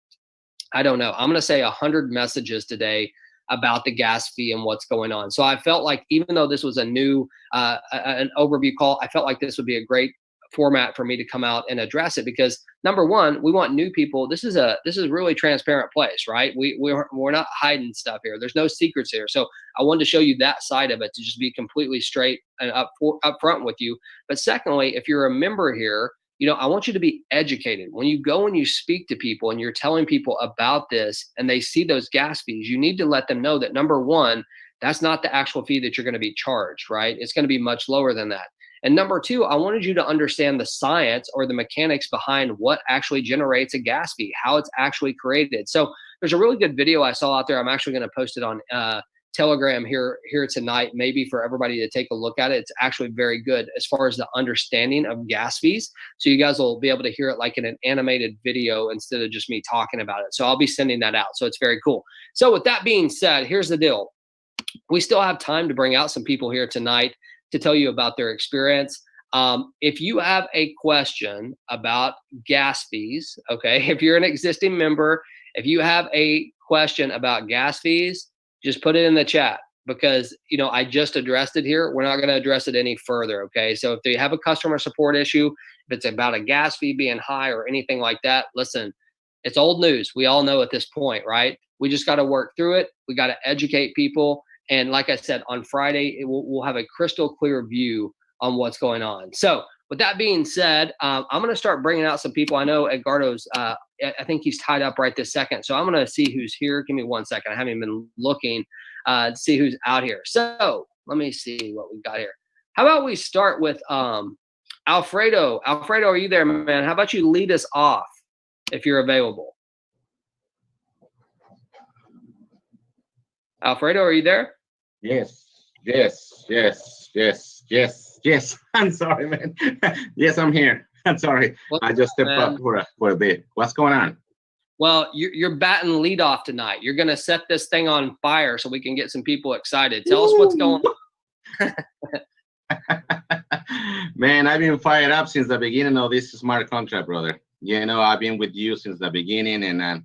I don't know, I'm going to say 100 messages today about the gas fee and what's going on. So I felt like even though this was a new, an overview call, I felt like this would be a great format for me to come out and address it, because number one, we want new people. This is a really transparent place, right? We're not hiding stuff here. There's no secrets here. So I wanted to show you that side of it, to just be completely straight and upfront with you. But secondly, if you're a member here, I want you to be educated. When you go and you speak to people and you're telling people about this and they see those gas fees, you need to let them know that number one, that's not the actual fee that you're going to be charged, right? It's going to be much lower than that. And number two, I wanted you to understand the science or the mechanics behind what actually generates a gas fee, how it's actually created. So there's a really good video I saw out there. I'm actually going to post it on Telegram here tonight, maybe for everybody to take a look at it. It's actually very good as far as the understanding of gas fees. So you guys will be able to hear it like in an animated video instead of just me talking about it. So I'll be sending that out. So it's very cool. So with that being said, here's the deal. We still have time to bring out some people here tonight to tell you about their experience. If you have a question about gas fees, okay, if you're an existing member, if you have a question about gas fees, just put it in the chat, because I just addressed it here. We're not going to address it any further, okay? So if they have a customer support issue, if it's about a gas fee being high or anything like that, listen, it's old news. We all know at this point, right? We just got to work through it. We got to educate people. And like I said, on Friday, we'll have a crystal clear view on what's going on. So with that being said, I'm going to start bringing out some people. I know Edgardo's, I think he's tied up right this second. So I'm going to see who's here. Give me 1 second. I haven't been looking to see who's out here. So let me see what we got here. How about we start with Alfredo. Alfredo, are you there, man? How about you lead us off if you're available? Alfredo, are you there?
Yes. I'm sorry, man. Yes, I'm here. I'm sorry. I just stepped up for a bit. What's going on?
Well, you're batting lead off tonight. You're going to set this thing on fire so we can get some people excited. Tell us what's going on.
Man, I've been fired up since the beginning of this smart contract, brother. I've been with you since the beginning, and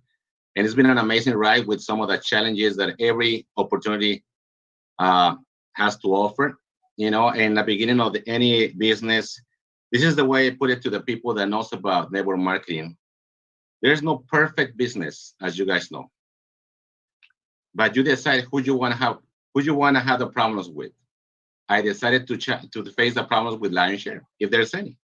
it's been an amazing ride with some of the challenges that every opportunity has to offer. In the beginning of any business, this is the way I put it to the people that knows about network marketing. There's no perfect business, as you guys know, but you decide who you want to have the problems with. I decided to face the problems with Lionshare, if there's any.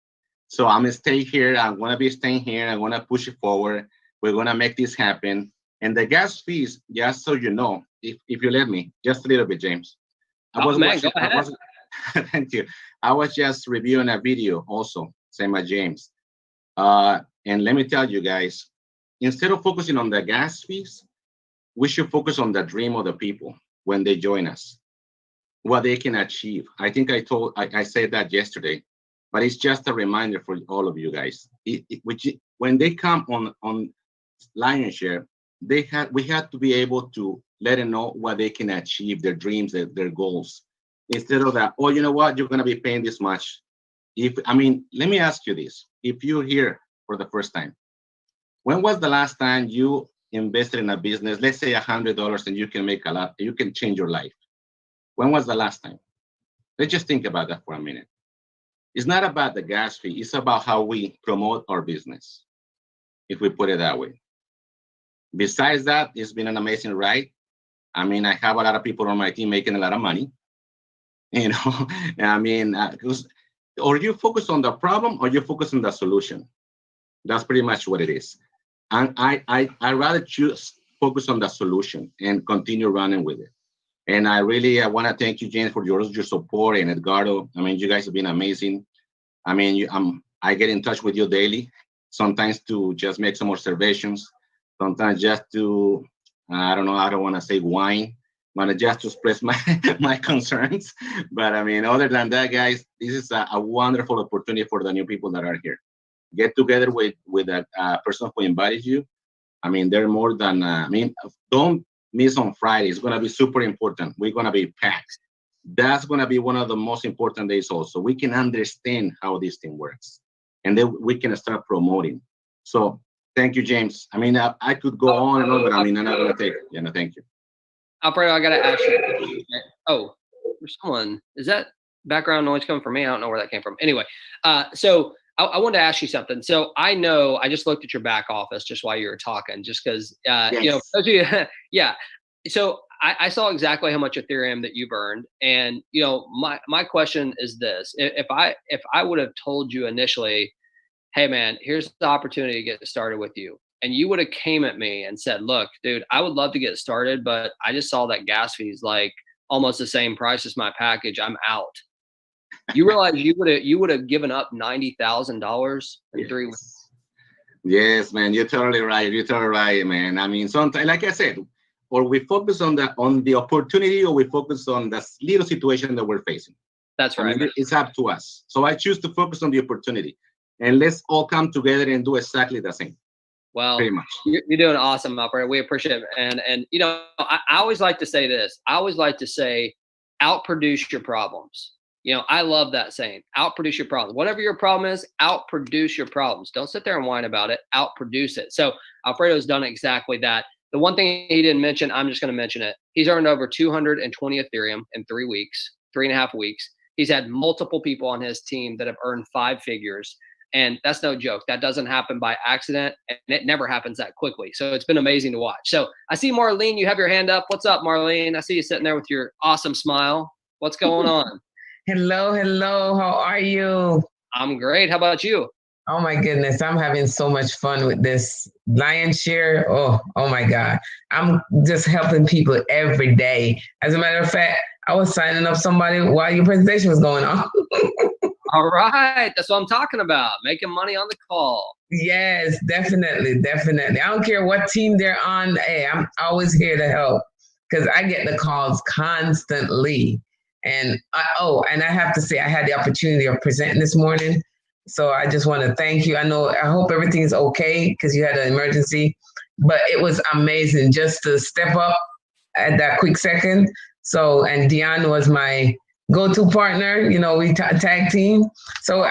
So I'm gonna stay here. I'm gonna be staying here. I'm gonna push it forward. We're gonna make this happen. And the gas fees, just so you know, if you let me, just a little bit, James. I Thank you. I was just reviewing a video also, same as James. And let me tell you guys, instead of focusing on the gas fees, we should focus on the dream of the people when they join us, what they can achieve. I think I said that yesterday, but it's just a reminder for all of you guys. When they come on Lion Share, we had to be able to let them know what they can achieve, their dreams, their goals, instead of that. Oh, you know what? You're gonna be paying this much. Let me ask you this: if you're here for the first time, when was the last time you invested in a business? Let's say $100, and you can make a lot. You can change your life. When was the last time? Let's just think about that for a minute. It's not about the gas fee. It's about how we promote our business, if we put it that way. Besides that, it's been an amazing ride. I have a lot of people on my team making a lot of money. Or you focus on the problem or you focus on the solution. That's pretty much what it is. And I rather choose focus on the solution and continue running with it. And I want to thank you, James, for your support, and Edgardo. You guys have been amazing. I get in touch with you daily, sometimes to just make some observations, sometimes just to, I don't want to say whine, but just to express my concerns. But other than that, guys, this is a wonderful opportunity for the new people that are here. Get together with a person who invited you. They're more than, don't miss on Friday. It's going to be super important. We're going to be packed. That's going to be one of the most important days also. We can understand how this thing works. And then we can start promoting. So thank you, James. I could go on and on, but I'm not going to take it. Thank you.
Alfredo, I got to ask you. Oh, there's someone. Is that background noise coming from me? I don't know where that came from. Anyway, so I wanted to ask you something. So I just looked at your back office just while you were talking, just because,
yes.
Yeah. So I saw exactly how much Ethereum that you've earned. And, my question is this: if I would have told you initially, hey man, here's the opportunity to get started with you, and you would have came at me and said, look, dude, I would love to get started, but I just saw that gas fees like almost the same price as my package. I'm out. You realize you would have given up $90,000 in 3 weeks.
Yes, man, you're totally right. You're totally right, man. Sometimes, like I said, or we focus on the opportunity, or we focus on the little situation that we're facing.
That's right.
It's up to us. So I choose to focus on the opportunity, and let's all come together and do exactly the same.
Well,
pretty much.
You're doing awesome, operator. We appreciate it. And I always like to say this. I always like to say, outproduce your problems. I love that saying, outproduce your problems. Whatever your problem is, outproduce your problems. Don't sit there and whine about it. Outproduce it. So Alfredo's done exactly that. The one thing he didn't mention, I'm just going to mention it. He's earned over 220 Ethereum in 3.5 weeks. He's had multiple people on his team that have earned 5 figures. And that's no joke. That doesn't happen by accident, and it never happens that quickly. So it's been amazing to watch. So I see Marlene, you have your hand up. What's up, Marlene? I see you sitting there with your awesome smile. What's going on?
Hello. How are you?
I'm great. How about you?
Oh my goodness, I'm having so much fun with this Lion Share. Oh my God. I'm just helping people every day. As a matter of fact, I was signing up somebody while your presentation was going on.
All right. That's what I'm talking about. Making money on the call.
Yes, definitely. I don't care what team they're on. Hey, I'm always here to help because I get the calls constantly. And I have to say, I had the opportunity of presenting this morning. So I just want to thank you. I hope everything's okay because you had an emergency, but it was amazing just to step up at that quick second. So, and Dion was my go-to partner, we tag team. So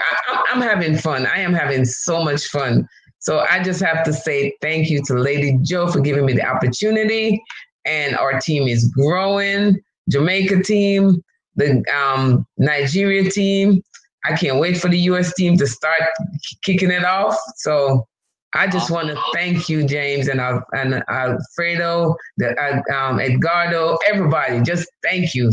I'm having fun. I am having so much fun. So I just have to say thank you to Lady Joe for giving me the opportunity. And our team is growing. Jamaica team, the Nigeria team. I can't wait for the U.S. team to start kicking it off. So I just want to thank you, James, and Alfredo, Edgardo, everybody. Just thank you.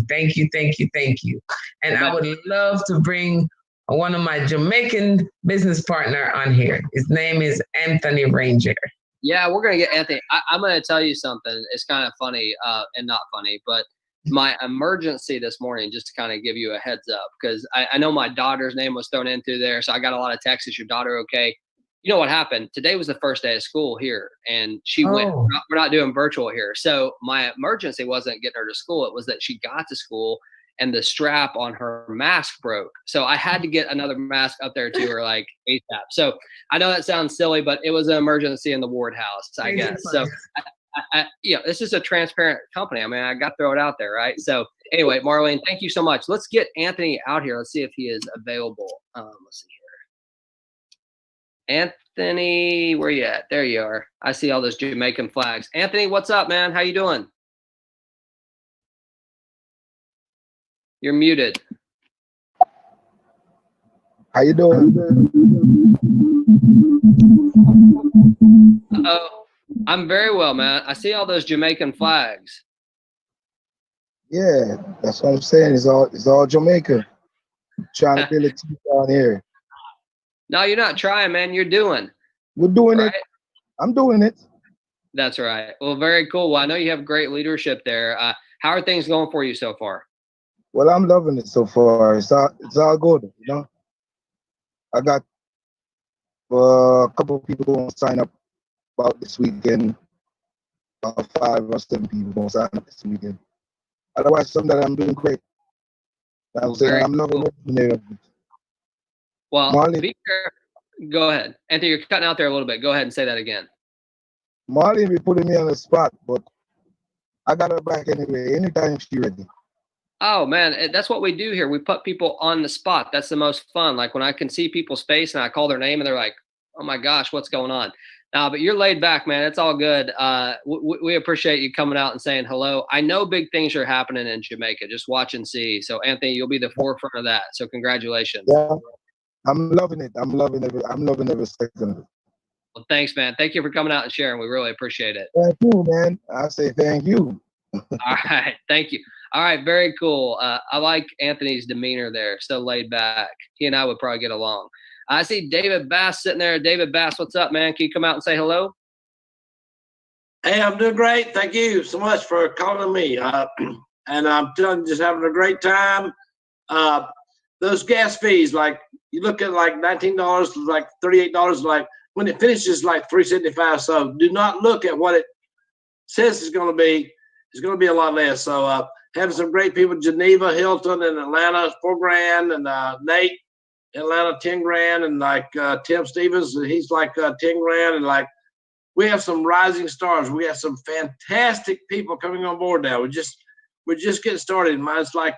And I would love to bring one of my Jamaican business partner on here. His name is Anthony Ranger.
Yeah, we're going to get Anthony. I'm going to tell you something. It's kind of funny and not funny, but my emergency this morning, just to kind of give you a heads up, because I know my daughter's name was thrown into there. So I got a lot of texts. Is your daughter okay? You know what happened? Today was the first day of school here, and she went. We're not doing virtual here. So my emergency wasn't getting her to school. It was that she got to school and the strap on her mask broke. So I had to get another mask up there to her like ASAP. So I know that sounds silly, but it was an emergency in the ward house, I guess. So this is a transparent company. I mean, I got to throw it out there, right? So anyway, Marlene, thank you so much. Let's get Anthony out here. Let's see if he is available. Let's see here. Anthony, where you at? There you are. I see all those Jamaican flags. Anthony, what's up, man? How you doing? You're muted.
How you doing?
Oh, I'm very well, man. I see all those Jamaican flags.
Yeah, that's what I'm saying. It's all Jamaica. Trying to build a team down here.
No, you're not trying, man. You're doing.
We're doing
right?
it. I'm doing it.
That's right. Well, very cool. Well, I know you have great leadership there. How are things going for you so far?
Well, I'm loving it so far. It's all good, you know. I got a couple of people going to sign up about this weekend. About 5 or 7 people going to sign up this weekend. Otherwise, something that I'm doing great. I'm saying I'm loving it.
Well,
Marley,
go ahead. Anthony, you're cutting out there a little bit. Go ahead and say that again.
Marley be putting me on the spot, but I got her back anyway. Anytime she's ready.
Oh man, that's what we do here. We put people on the spot. That's the most fun. Like when I can see people's face and I call their name and they're like, "Oh my gosh, what's going on?" But you're laid back, man. It's all good. We appreciate you coming out and saying hello. I know big things are happening in Jamaica. Just watch and see. So Anthony, you'll be the forefront of that. So congratulations.
Yeah, I'm loving it. I'm loving every second of it.
Well, thanks, man. Thank you for coming out and sharing. We really appreciate it.
Thank you, man. I say thank you.
All right. Thank you. All right. Very cool. I like Anthony's demeanor there. So laid back. He and I would probably get along. I see David Bass sitting there. David Bass, what's up, man? Can you come out and say hello?
Hey, I'm doing great. Thank you so much for calling me. And I'm telling you, just having a great time. Those gas fees, like you look at like $19, like $38, like when it finishes like $3.75. So do not look at what it says it's going to be. It's going to be a lot less. So having some great people, Geneva, Hilton, and Atlanta, $4,000, and Nate, Atlanta, $10,000, and like Tim Stevens, he's like $10,000, and like we have some rising stars. We have some fantastic people coming on board now. We're just getting started. Mine's like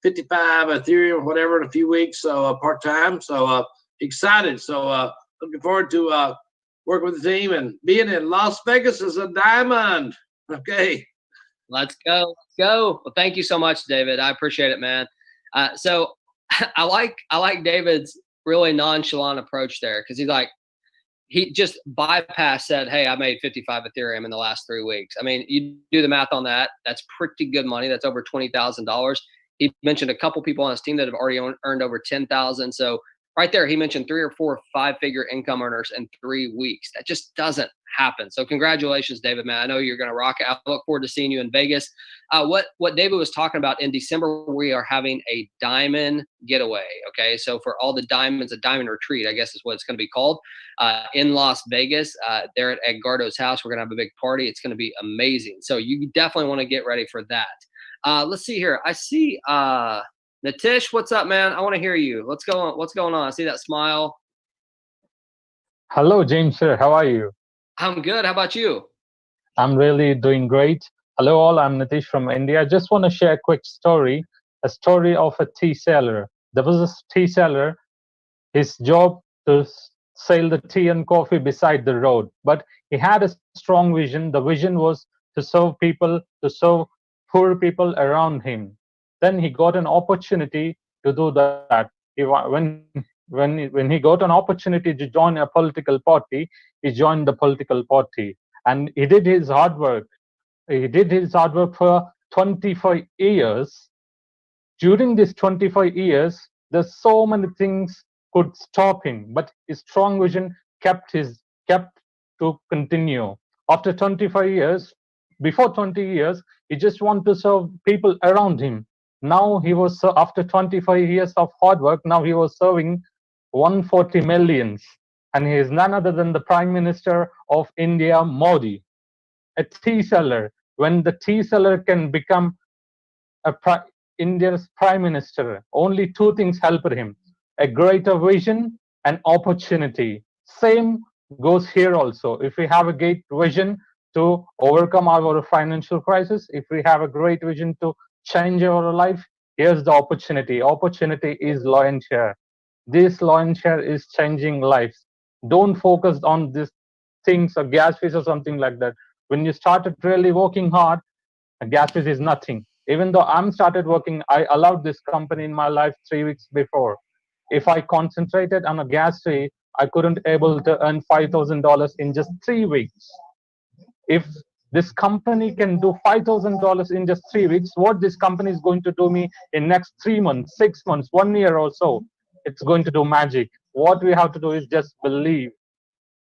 55 Ethereum, whatever, in a few weeks. So part time. So excited. So looking forward to working with the team and being in Las Vegas as a diamond. Okay.
Let's go. Let's go. Well, thank you so much, David. I appreciate it, man. So I like David's really nonchalant approach there, because he just bypassed, said, "Hey, I made 55 Ethereum in the last 3 weeks." I mean, you do the math on that. That's pretty good money. That's over $20,000. He mentioned a couple people on his team that have already earned over 10,000. So right there, he mentioned 3 or 4 5-figure income earners in 3 weeks. That just doesn't happen. So congratulations, David, man. I know you're going to rock it. I look forward to seeing you in Vegas. What David was talking about, in December, we are having a diamond getaway. Okay. So for all the diamonds, a diamond retreat, I guess is what it's going to be called, in Las Vegas, there at Edgardo's house. We're going to have a big party. It's going to be amazing. So you definitely want to get ready for that. Let's see here. I see, Natish, what's up, man? I want to hear you. What's going on? I see that smile.
Hello, James, sir. How are you?
I'm good. How about you?
I'm really doing great. Hello, all. I'm Natish from India. I just want to share a quick story, a story of a tea seller. There was a tea seller. His job to sell the tea and coffee beside the road, but he had a strong vision. The vision was to serve people, to serve poor people around him. Then he got an opportunity to do that. When he got an opportunity to join a political party, he joined the political party, and he did his hard work. He did his hard work for 25 years. During these 25 years, there's so many things could stop him, but his strong vision kept to continue. After 25 years, before 20 years, he just wanted to serve people around him. Now he was, after 25 years of hard work, now he was serving 140 millions. And he is none other than the Prime Minister of India, Modi, a tea seller. When the tea seller can become India's Prime Minister, only two things help him: a greater vision and opportunity. Same goes here also. If we have a great vision to overcome our financial crisis, if we have a great vision to change our life, here's the opportunity. Opportunity is lion share. This lion share is changing lives. Don't focus on these things or gas fees or something like that. When you started really working hard, gas fees is nothing. Even though I'm started working, I allowed this company in my life 3 weeks before. If I concentrated on a gas fee, I couldn't able to earn $5,000 in just 3 weeks. If this company can do $5,000 in just 3 weeks, what this company is going to do me in next 3 months, 6 months, 1 year or so, it's going to do magic. What we have to do is just believe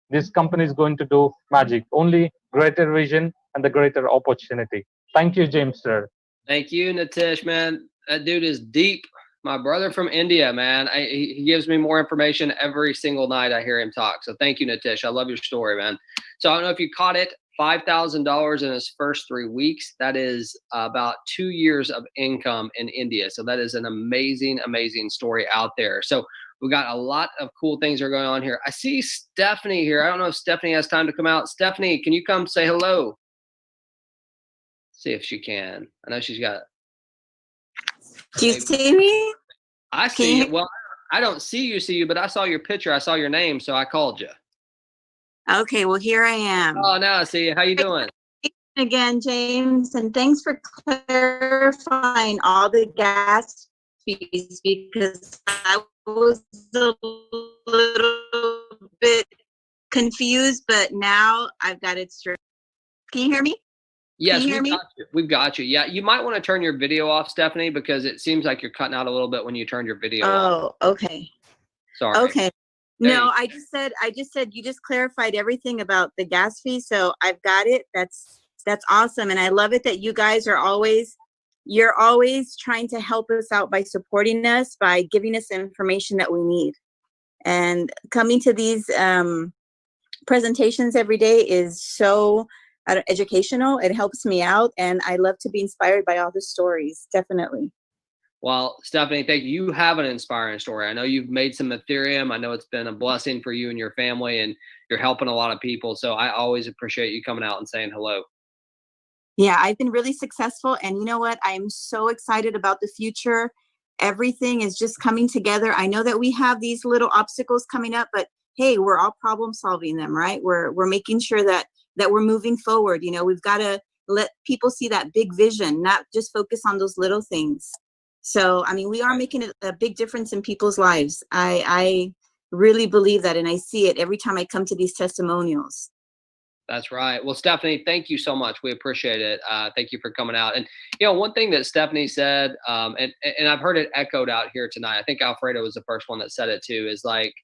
this company is going to do magic. Only greater vision and the greater opportunity. Thank you, James, sir.
Thank you, Nitish, man. That dude is deep. My brother from India, man. He gives me more information every single night I hear him talk. So thank you, Nitish. I love your story, man. So I don't know if you caught it. $5,000 in his first 3 weeks. That is about 2 years of income in India. So that is an amazing, amazing story out there. So we got a lot of cool things that are going on here. I see Stephanie here. I don't know if Stephanie has time to come out. Stephanie, can you come say hello? See if she can. I know she's got.
Do you see me?
I see you. Well, I don't see you, but I saw your picture. I saw your name, so I called you.
Okay, well, here I am.
Oh, now I see you. How you doing?
Again, James, and thanks for clarifying all the gas fees, because I was a little bit confused, but now I've got it straight. Can you hear me?
Yes, we've got you. Yeah, you might want to turn your video off, Stephanie, because it seems like you're cutting out a little bit when you turn your video off.
Oh, okay.
Sorry.
Okay. No, I just said you just clarified everything about the gas fee, so I've got it. That's awesome, and I love it that you guys are always trying to help us out by supporting us, by giving us the information that we need, and coming to these presentations every day is so educational. It helps me out, and I love to be inspired by all the stories. Definitely.
Well, Stephanie, thank you. You have an inspiring story. I know you've made some Ethereum. I know it's been a blessing for you and your family, and you're helping a lot of people. So I always appreciate you coming out and saying hello.
Yeah, I've been really successful. And you know what? I'm so excited about the future. Everything is just coming together. I know that we have these little obstacles coming up, but hey, we're all problem solving them, right? We're making sure that we're moving forward. You know, we've got to let people see that big vision, not just focus on those little things. So, I mean, we are making a big difference in people's lives. I really believe that, and I see it every time I come to these testimonials.
That's right. Well, Stephanie, thank you so much. We appreciate it. Thank you for coming out. And, you know, one thing that Stephanie said, and I've heard it echoed out here tonight, I think Alfredo was the first one that said it too, is like,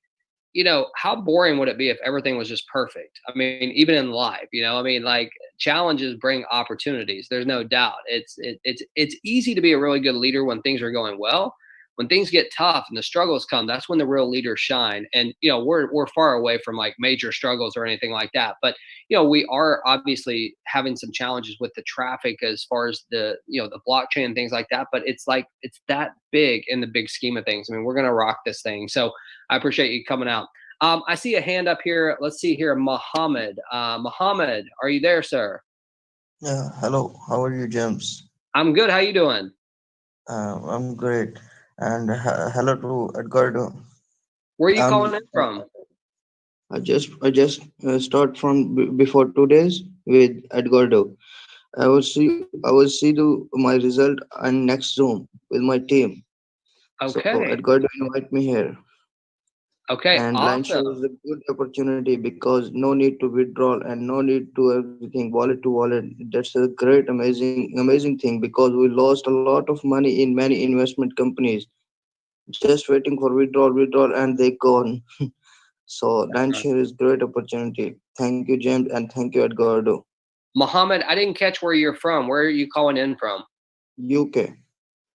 you know, how boring would it be if everything was just perfect? I mean, even in life, you know, I mean, like, challenges bring opportunities. There's no doubt. It's easy to be a really good leader when things are going well. When things get tough and the struggles come, that's when the real leaders shine. And, you know, we're far away from like major struggles or anything like that. But, you know, we are obviously having some challenges with the traffic as far as the, you know, the blockchain and things like that. But it's like, it's that big in the big scheme of things. I mean, we're going to rock this thing. So I appreciate you coming out. I see a hand up here. Let's see here. Muhammad. Muhammad, are you there, sir?
Yeah, hello. How are you, James?
I'm good. How you doing?
I'm great. And hello to Edgardo.
Where are you calling in from?
I just start from before 2 days with Edgardo. I will see my result on next Zoom with my team.
Okay.
So Edgardo invite me here.
Okay.
And
awesome.
LineShare is a good opportunity because no need to withdraw and no need to everything wallet to wallet. That's a great, amazing thing because we lost a lot of money in many investment companies just waiting for withdrawal, and they gone. So LineShare is great opportunity. Thank you, James, and thank you, Edgardo.
Muhammad, I didn't catch where you're from. Where are you calling in from?
UK.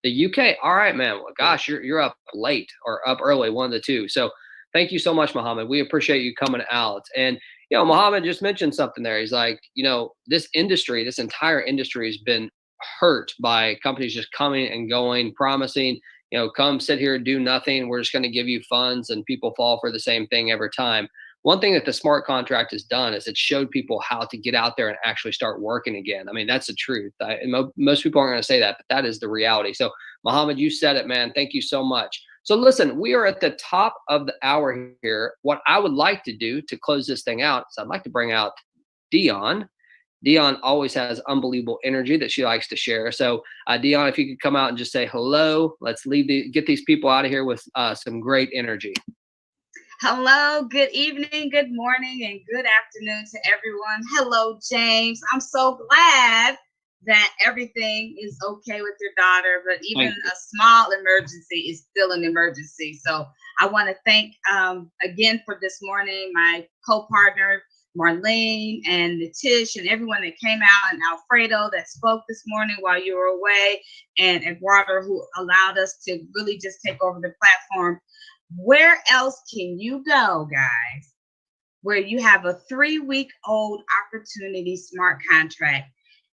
The UK. All right, man. Well, gosh, you're up late or up early, one of the two. So thank you so much, Muhammad. We appreciate you coming out. And Muhammad just mentioned something there. He's like, this industry, this entire industry has been hurt by companies just coming and going, promising, come sit here and do nothing. We're just going to give you funds, and people fall for the same thing every time. One thing that the smart contract has done is it showed people how to get out there and actually start working again. I mean, that's the truth. Most people aren't going to say that, but that is the reality. So, Muhammad, you said it, man. Thank you so much. So, listen, we are at the top of the hour here. What I would like to do to close this thing out is I'd like to bring out Dion. Dion always has unbelievable energy that she likes to share. So, Dion, if you could come out and just say hello, let's get these people out of here with some great energy.
Hello, good evening, good morning, and good afternoon to everyone. Hello, James. I'm so glad that everything is okay with your daughter, but even a small emergency is still an emergency. So I want to thank, again, for this morning, my co-partner, Marlene and Nitish and everyone that came out, and Alfredo that spoke this morning while you were away, and Eduardo who allowed us to really just take over the platform. Where else can you go, guys, where you have a 3-week-old opportunity smart contract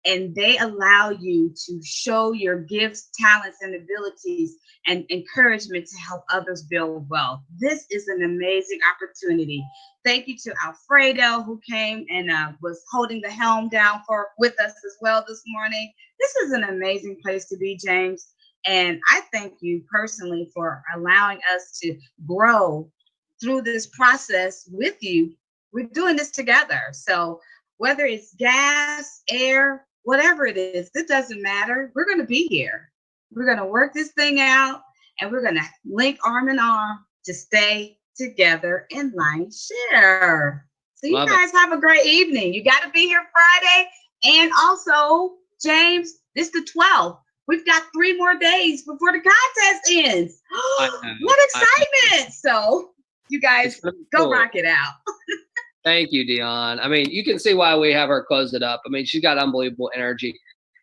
and they allow you to show your gifts, talents, and abilities and encouragement to help others build wealth? This is an amazing opportunity. Thank you to Alfredo who came and was holding the helm down with us as well this morning. This is an amazing place to be, James. And I thank you personally for allowing us to grow through this process with you. We're doing this together. So whether it's gas, air, whatever it is, it doesn't matter. We're going to be here. We're going to work this thing out, and we're going to link arm in arm to stay together in Lion Share. So you guys have a great evening. You got to be here Friday. And also, James, this is the 12th. We've got 3 more days before the contest ends. What excitement. So you guys go rock it out.
Thank you, Dion. I mean, you can see why we have her close it up. I mean, she's got unbelievable energy.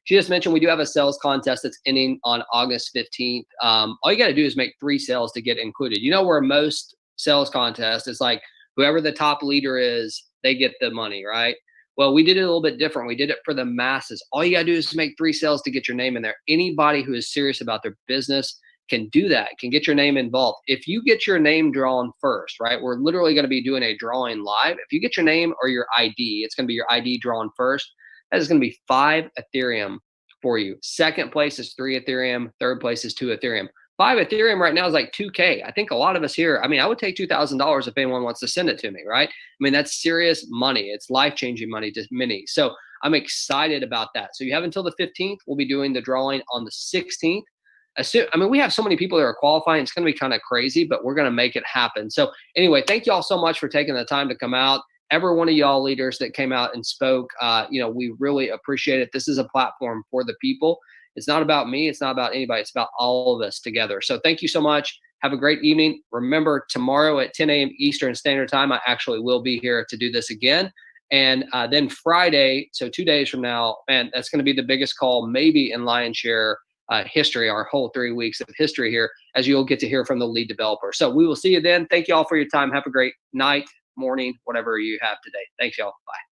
She just mentioned we do have a sales contest that's ending on August 15th. All you got to do is make 3 sales to get included. Where most sales contests, it's like whoever the top leader is, they get the money, right? Well, we did it a little bit different. We did it for the masses. All you got to do is make 3 sales to get your name in there. Anybody who is serious about their business can do that, can get your name involved. If you get your name drawn first, right, we're literally going to be doing a drawing live. If you get your name or your ID, it's going to be your ID drawn first. That is going to be 5 Ethereum for you. Second place is 3 Ethereum. Third place is 2 Ethereum. 5 Ethereum right now is like $2K. I think a lot of us here, I would take $2,000 if anyone wants to send it to me, right? That's serious money. It's life-changing money to many. So I'm excited about that. So you have until the 15th. We'll be doing the drawing on the 16th. We have so many people that are qualifying. It's going to be kind of crazy, but we're going to make it happen. So anyway, thank you all so much for taking the time to come out. Every one of y'all leaders that came out and spoke, we really appreciate it. This is a platform for the people. It's not about me. It's not about anybody. It's about all of us together. So thank you so much. Have a great evening. Remember, tomorrow at 10 a.m. Eastern Standard Time, I actually will be here to do this again. And then Friday, so 2 days from now, man, that's going to be the biggest call maybe in Lion Share history, our whole 3 weeks of history here, as you'll get to hear from the lead developer. So we will see you then. Thank you all for your time. Have a great night, morning, whatever you have today. Thanks, y'all. Bye.